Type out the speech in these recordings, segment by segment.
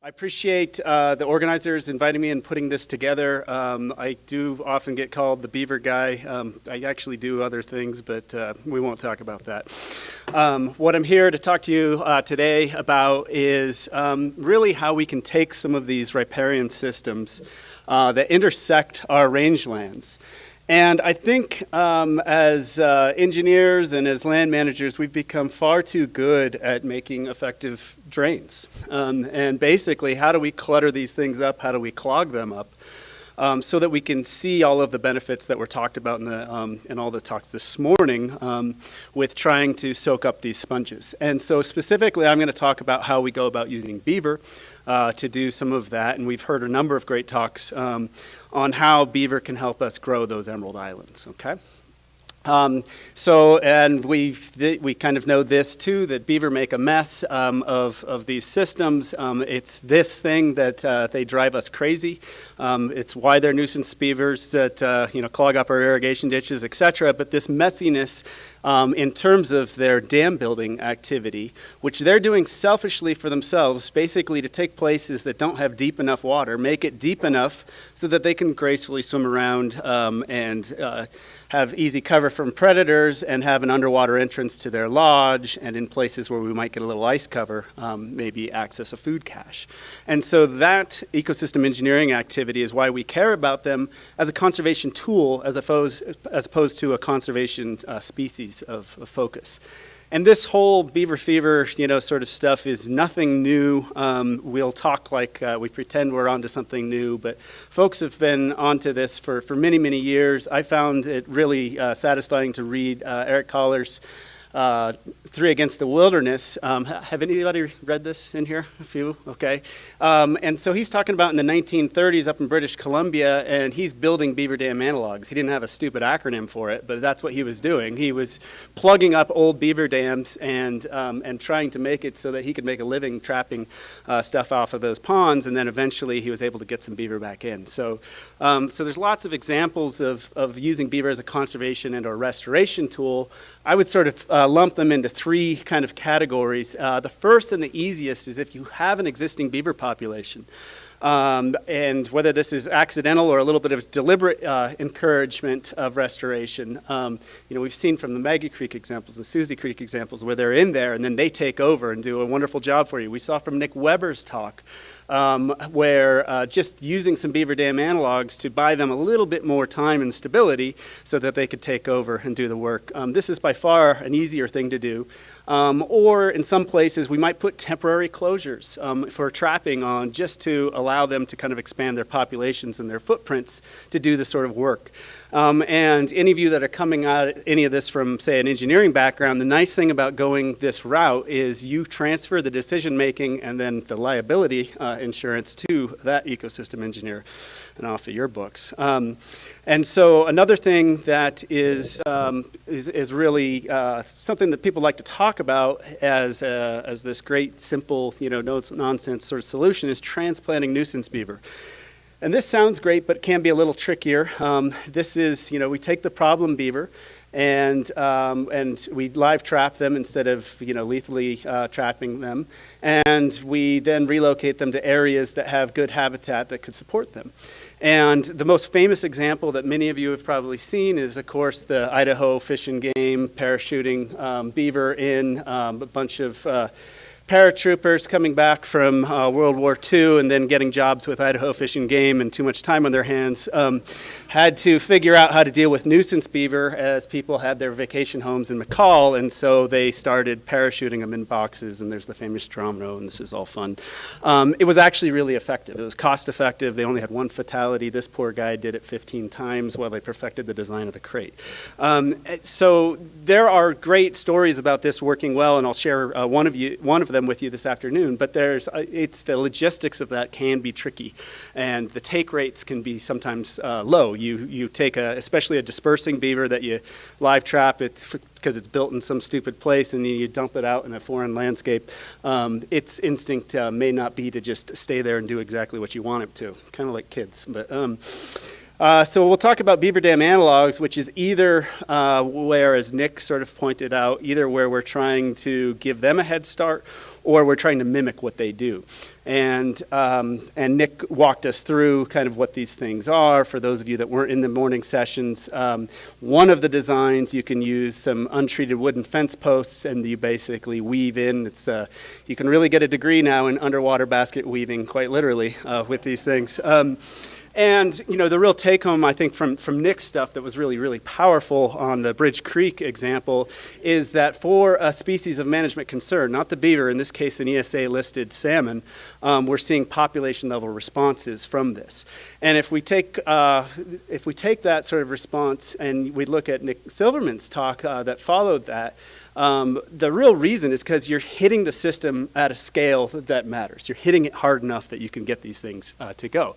I appreciate the organizers inviting me and putting this together. I do often get called the beaver guy. I actually do other things, but we won't talk about that. What I'm here to talk to you today about is really how we can take some of these riparian systems that intersect our rangelands. And I think as engineers and as land managers, we've become far too good at making effective drains. And basically, how do we clutter these things up? How do we clog them up? So that we can see all of the benefits that were talked about in all the talks this morning with trying to soak up these sponges. And so specifically, I'm going to talk about how we go about using beaver to do some of that. And we've heard a number of great talks on how beaver can help us grow those emerald islands, okay? And we kind of know this too, that beaver make a mess of these systems. It's this thing that they drive us crazy. It's why they're nuisance beavers that clog up our irrigation ditches, etc. But this messiness in terms of their dam building activity, which they're doing selfishly for themselves, basically to take places that don't have deep enough water, make it deep enough so that they can gracefully swim around and have easy cover from predators and have an underwater entrance to their lodge, and in places where we might get a little ice cover, maybe access a food cache. And so that ecosystem engineering activity is why we care about them as a conservation tool as opposed to a conservation species of focus. And this whole beaver fever, sort of stuff is nothing new. We'll talk like we pretend we're onto something new, but folks have been onto this for many, many years. I found it really satisfying to read Eric Coller's Three Against the Wilderness. Have anybody read this in here? A few? Okay. And so he's talking about in the 1930s up in British Columbia, and he's building beaver dam analogs. He didn't have a stupid acronym for it, but that's what he was doing. He was plugging up old beaver dams and trying to make it so that he could make a living trapping stuff off of those ponds, and then eventually he was able to get some beaver back in. So there's lots of examples of using beaver as a conservation and or restoration tool. I would sort of lump them into three kind of categories. The first and the easiest is if you have an existing beaver population. And whether this is accidental or a little bit of deliberate encouragement of restoration. We've seen from the Maggie Creek examples, the Susie Creek examples, where they're in there and then they take over and do a wonderful job for you. We saw from Nick Weber's talk where just using some beaver dam analogs to buy them a little bit more time and stability so that they could take over and do the work. This is by far an easier thing to do. Or in some places, we might put temporary closures for trapping on just to allow them to kind of expand their populations and their footprints to do this sort of work. And any of you that are coming at any of this from, say, an engineering background, the nice thing about going this route is you transfer the decision making and then the liability insurance to that ecosystem engineer and off of your books. And so another thing that is really something that people like to talk about as this great, simple, no nonsense sort of solution is transplanting nuisance beaver. And this sounds great, but it can be a little trickier. This is, we take the problem beaver and we live trap them instead of, lethally trapping them. And we then relocate them to areas that have good habitat that could support them. And the most famous example that many of you have probably seen is, of course, the Idaho Fish and Game parachuting beaver in a bunch of paratroopers coming back from World War II and then getting jobs with Idaho Fish and Game and too much time on their hands, had to figure out how to deal with nuisance beaver as people had their vacation homes in McCall, and so they started parachuting them in boxes, and there's the famous Stromno, and this is all fun. It was actually really effective. It was cost effective. They only had one fatality. This poor guy did it 15 times while they perfected the design of the crate. So there are great stories about this working well, and I'll share one of them with you this afternoon, but it's the logistics of that can be tricky, and the take rates can be sometimes low. You take especially a dispersing beaver that you live trap it because it's built in some stupid place, and then you dump it out in a foreign landscape. Its instinct may not be to just stay there and do exactly what you want it to, kind of like kids. But so we'll talk about beaver dam analogs, which is either where, as Nick sort of pointed out, either where we're trying to give them a head start or we're trying to mimic what they do. And Nick walked us through kind of what these things are. For those of you that weren't in the morning sessions, one of the designs, you can use some untreated wooden fence posts, and you basically weave in. It's you can really get a degree now in underwater basket weaving, quite literally, with these things. And, you know, the real take-home, I think, from Nick's stuff that was really, really powerful on the Bridge Creek example is that for a species of management concern, not the beaver, in this case an ESA-listed salmon, we're seeing population-level responses from this. And if we take that sort of response and we look at Nick Silverman's talk that followed that, the real reason is because you're hitting the system at a scale that matters. You're hitting it hard enough that you can get these things to go.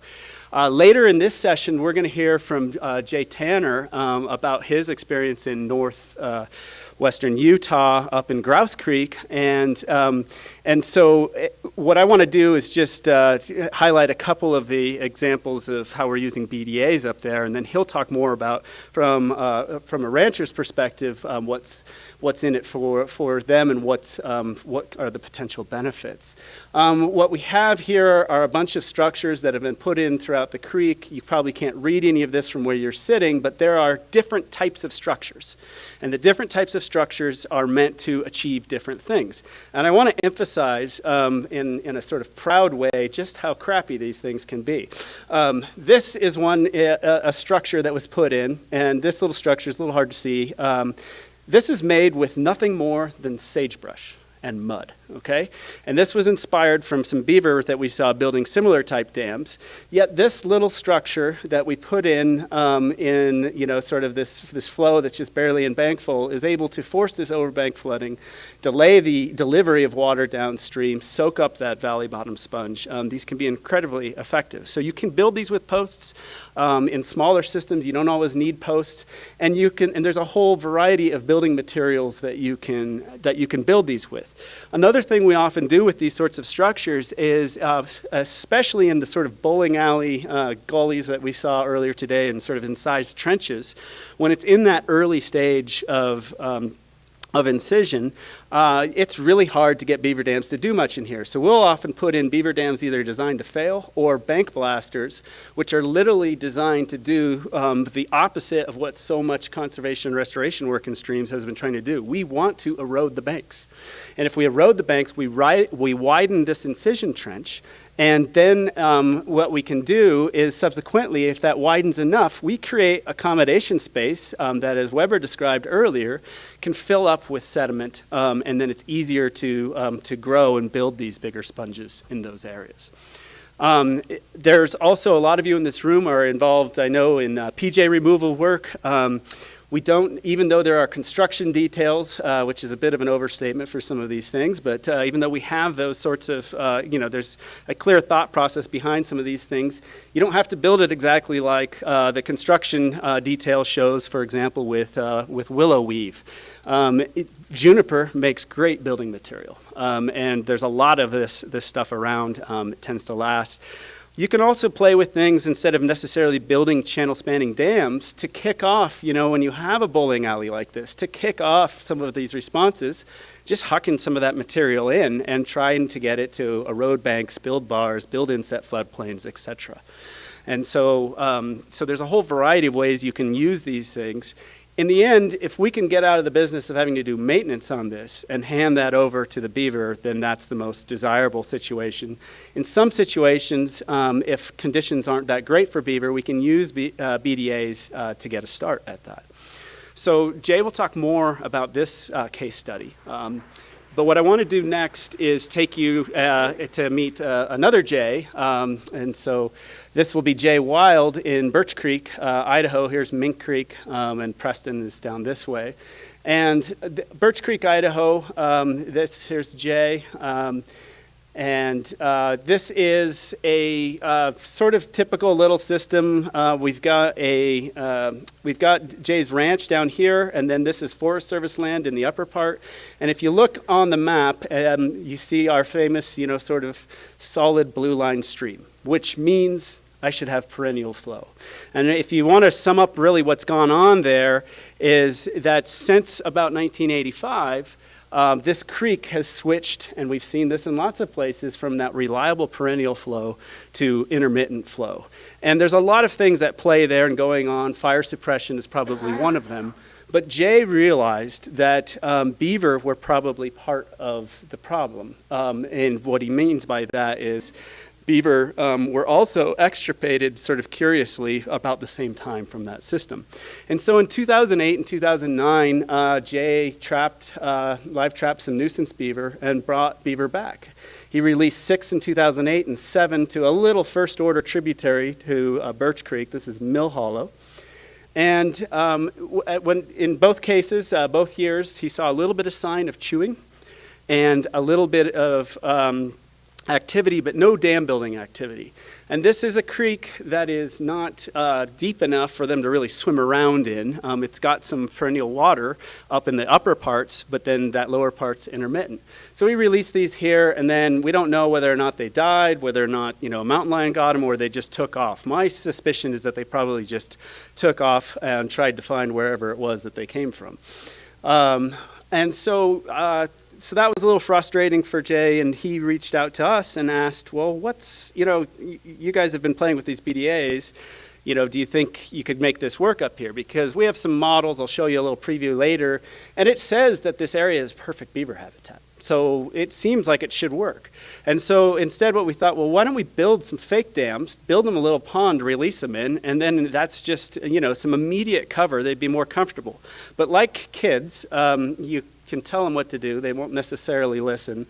Later in this session, we're going to hear from Jay Tanner about his experience in northwestern Utah up in Grouse Creek. And so what I want to do is just highlight a couple of the examples of how we're using BDAs up there, and then he'll talk more about, from a rancher's perspective, what's in it for them and what are the potential benefits. What we have here are a bunch of structures that have been put in throughout the creek. You probably can't read any of this from where you're sitting, but there are different types of structures. And the different types of structures are meant to achieve different things. And I want to emphasize in a sort of proud way just how crappy these things can be. This is a structure that was put in, and this little structure is a little hard to see. This is made with nothing more than sagebrush and mud, okay? And this was inspired from some beaver that we saw building similar type dams. Yet this little structure that we put in sort of this flow that's just barely embankful is able to force this overbank flooding, delay the delivery of water downstream, soak up that valley bottom sponge. These can be incredibly effective. So you can build these with posts. In smaller systems, you don't always need posts, and there's a whole variety of building materials that you can build these with. Another thing we often do with these sorts of structures is, especially in the sort of bowling alley gullies that we saw earlier today and sort of incised trenches, when it's in that early stage of incision, it's really hard to get beaver dams to do much in here. So we'll often put in beaver dams either designed to fail or bank blasters, which are literally designed to do the opposite of what so much conservation and restoration work in streams has been trying to do. We want to erode the banks. And if we erode the banks, we widen this incision trench. And then what we can do is subsequently, if that widens enough, we create accommodation space that, as Weber described earlier, can fill up with sediment, and then it's easier to grow and build these bigger sponges in those areas. There's also a lot of you in this room are involved, I know, in PJ removal work. We don't, even though there are construction details, which is a bit of an overstatement for some of these things, but even though we have those sorts of, there's a clear thought process behind some of these things, you don't have to build it exactly like the construction detail shows, for example, with willow weave. Juniper makes great building material, and there's a lot of this stuff around. It tends to last. You can also play with things instead of necessarily building channel-spanning dams to kick off, when you have a bowling alley like this, to kick off some of these responses, just hucking some of that material in and trying to get it to erode banks, build bars, build inset floodplains, etc. And so there's a whole variety of ways you can use these things. In the end, if we can get out of the business of having to do maintenance on this and hand that over to the beaver, then that's the most desirable situation. In some situations, if conditions aren't that great for beaver, we can use BDAs to get a start at that. So Jay will talk more about this case study. But what I want to do next is take you to meet another Jay. And so this will be Jay Wild in Birch Creek, Idaho. Here's Mink Creek, and Preston is down this way. And Birch Creek, Idaho, here's Jay. This is a sort of typical little system. We've got Jay's ranch down here, and then this is Forest Service land in the upper part. And if you look on the map, you see our famous, sort of solid blue line stream, which means I should have perennial flow. And if you want to sum up really what's gone on there is that since about 1985, this creek has switched, and we've seen this in lots of places, from that reliable perennial flow to intermittent flow. And there's a lot of things at play there and going on. Fire suppression is probably one of them. But Jay realized that beaver were probably part of the problem. And what he means by that is beaver were also extirpated sort of curiously about the same time from that system. And so in 2008 and 2009, Jay live trapped some nuisance beaver and brought beaver back. He released 6 in 2008 and 7 to a little first order tributary to Birch Creek. This is Mill Hollow. And in both cases, both years, he saw a little bit of sign of chewing and a little bit of activity, but no dam building activity. And this is a creek that is not deep enough for them to really swim around in. It's got some perennial water up in the upper parts, but then that lower part's intermittent. So we released these here, and then we don't know whether or not they died, whether or not a mountain lion got them, or they just took off. My suspicion is that they probably just took off and tried to find wherever it was that they came from. So that was a little frustrating for Jay, and he reached out to us and asked, well, you guys have been playing with these BDAs, do you think you could make this work up here? Because we have some models, I'll show you a little preview later, and it says that this area is perfect beaver habitat. So it seems like it should work. And so instead what we thought, well, why don't we build some fake dams, build them a little pond to release them in, and then that's just, some immediate cover, they'd be more comfortable. But like kids, you can tell them what to do, they won't necessarily listen.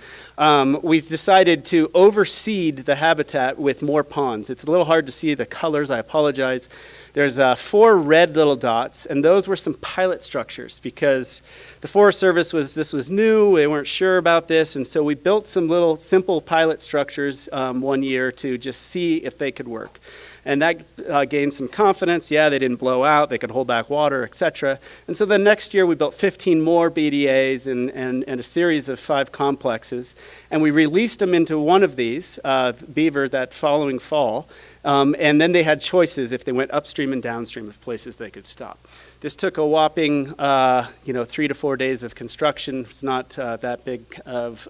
We decided to overseed the habitat with more ponds. It's a little hard to see the colors, I apologize. There's 4 red little dots, and those were some pilot structures because the Forest Service this was new, they weren't sure about this, and so we built some little simple pilot structures one year to just see if they could work. And that gained some confidence. Yeah, they didn't blow out, they could hold back water, etc. And so the next year we built 15 more BDAs and a series of 5 complexes, and we released them into one of these, beaver, that following fall. And then they had choices if they went upstream and downstream of places they could stop. This took a whopping 3 to 4 days of construction. It's not that big of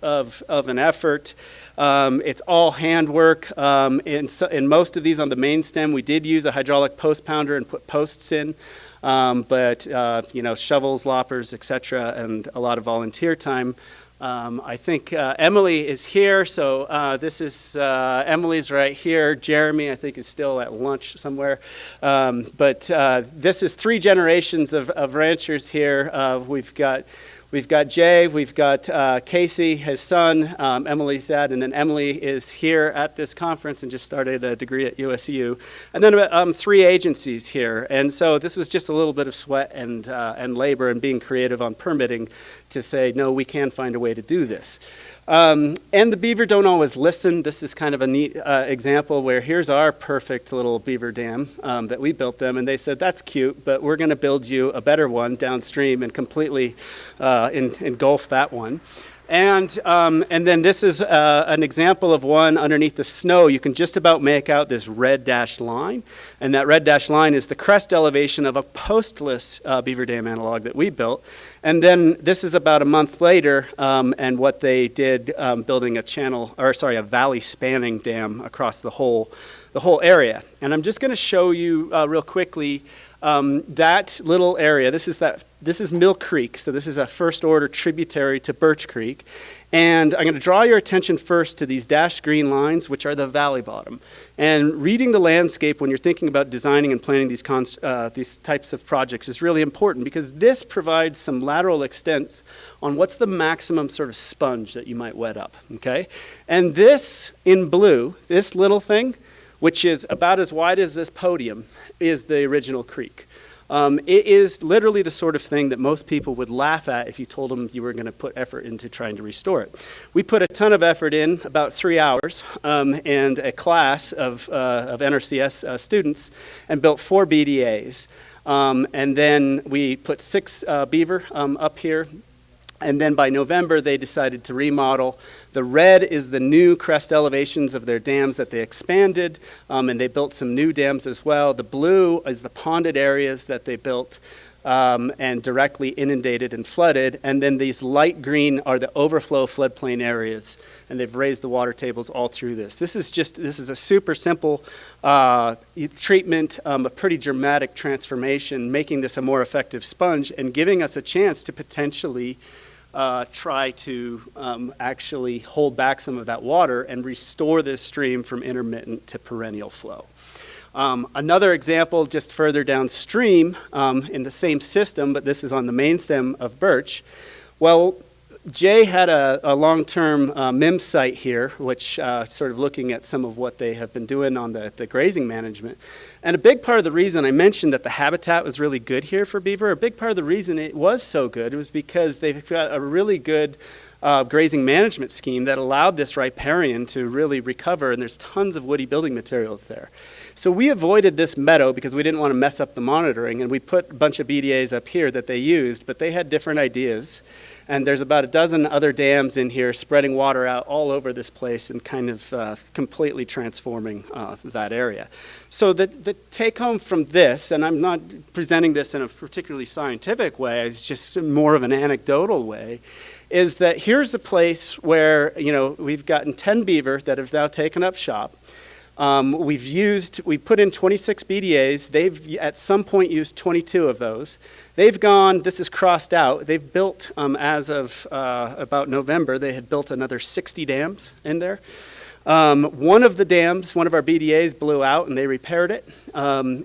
an effort. It's all handwork. In most of these on the main stem, we did use a hydraulic post pounder and put posts in. But shovels, loppers, etc., and a lot of volunteer time. I think Emily is here, so this is Emily's right here. Jeremy, I think, is still at lunch somewhere. But this is 3 generations of ranchers here. We've got Jay, we've got Casey, his son, Emily's dad, and then Emily is here at this conference and just started a degree at USU. And then 3 agencies here. And so this was just a little bit of sweat and labor and being creative on permitting to say, no, we can find a way to do this. And the beaver don't always listen. This is kind of a neat example where here's our perfect little beaver dam that we built them, and they said, that's cute, but we're going to build you a better one downstream and completely engulf that one. And then this is an example of one underneath the snow. You can just about make out this red dashed line, and that red dashed line is the crest elevation of a postless beaver dam analog that we built. And then this is about a month later, and what they did, building a valley spanning dam across the whole area. And I'm just going to show you real quickly that little area. This is Mill Creek, so this is a first order tributary to Birch Creek. And I'm going to draw your attention first to these dashed green lines, which are the valley bottom. And reading the landscape when you're thinking about designing and planning these types of projects is really important, because this provides some lateral extents on what's the maximum sort of sponge that you might wet up, okay? And this in blue, this little thing, which is about as wide as this podium, is the original creek. It is literally the sort of thing that most people would laugh at if you told them you were going to put effort into trying to restore it. We put a ton of effort in, about 3 hours, and a class of NRCS students, and built 4 BDAs. And then we put 6 beaver up here. And then by November, they decided to remodel. The red is the new crest elevations of their dams that they expanded, and they built some new dams as well. The blue is the ponded areas that they built. and directly inundated and flooded. And then these light green are the overflow floodplain areas, and they've raised the water tables all through this. This is a super simple treatment, a pretty dramatic transformation, making this a more effective sponge and giving us a chance to potentially try to actually hold back some of that water and restore this stream from intermittent to perennial flow. Another example just further downstream in the same system, but this is on the main stem of birch. Well, Jay had a long-term MIM site here, which sort of looking at some of what they have been doing on the grazing management. And a big part of the reason I mentioned that the habitat was really good here for beaver, a big part of the reason it was so good was because they've got a really good grazing management scheme that allowed this riparian to really recover, and there's tons of woody building materials there. So we avoided this meadow because we didn't want to mess up the monitoring, and we put a bunch of BDAs up here that they used, but they had different ideas. And there's about a dozen other dams in here spreading water out all over this place and kind of completely transforming that area. So the take home from this, and I'm not presenting this in a particularly scientific way, it's just more of an anecdotal way, is that here's a place where, you know, we've gotten 10 beaver that have now taken up shop. We've put in 26 BDAs. They've at some point used 22 of those. They've gone, this is crossed out, they've built, as of about November, they had built another 60 dams in there. One of the dams, one of our BDAs blew out and they repaired it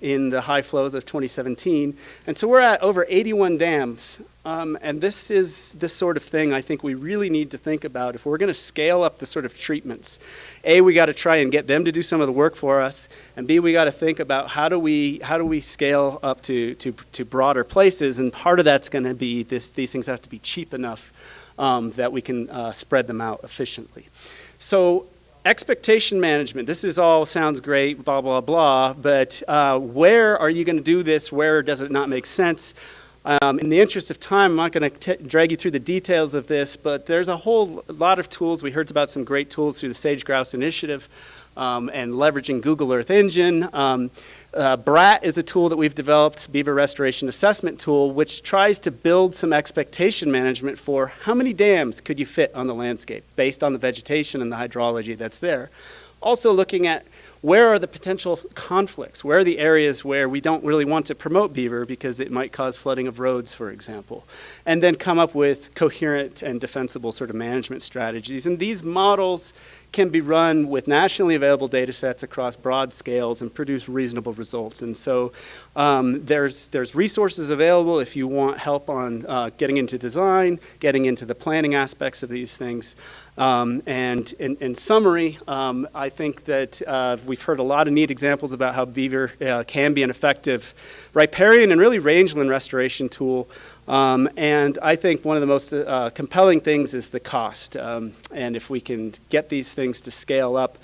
in the high flows of 2017. And so we're at over 81 dams. And this is this sort of thing I think we really need to think about if we're going to scale up the sort of treatments. A, we got to try and get them to do some of the work for us, and B, we got to think about how do we scale up to broader places, and part of that's going to be these things have to be cheap enough that we can spread them out efficiently. So expectation management, this is all sounds great, blah, blah, blah, but where are you going to do this? Where does it not make sense? In the interest of time, I'm not going to drag you through the details of this, but there's a whole lot of tools. We heard about some great tools through the Sage Grouse Initiative and leveraging Google Earth Engine. BRAT is a tool that we've developed, Beaver Restoration Assessment Tool, which tries to build some expectation management for how many dams could you fit on the landscape based on the vegetation and the hydrology that's there. Also looking at where are the potential conflicts? Where are the areas where we don't really want to promote beaver because it might cause flooding of roads, for example? And then come up with coherent and defensible sort of management strategies. And these models can be run with nationally available data sets across broad scales and produce reasonable results. And so there's resources available if you want help on getting into design, getting into the planning aspects of these things. And in summary, I think that we've heard a lot of neat examples about how beaver can be an effective riparian and really rangeland restoration tool. And I think one of the most compelling things is the cost. And if we can get these things to scale up,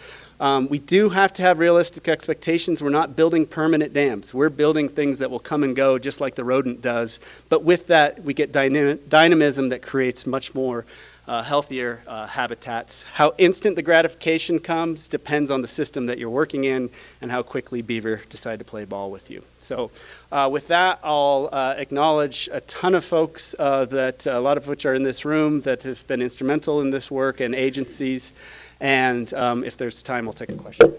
we do have to have realistic expectations. We're not building permanent dams. We're building things that will come and go just like the rodent does. But with that, we get dynamism that creates much more healthier habitats. How instant the gratification comes depends on the system that you're working in and how quickly beaver decide to play ball with you. So with that, I'll acknowledge a ton of folks that a lot of which are in this room that have been instrumental in this work and agencies. And if there's time, we'll take a question.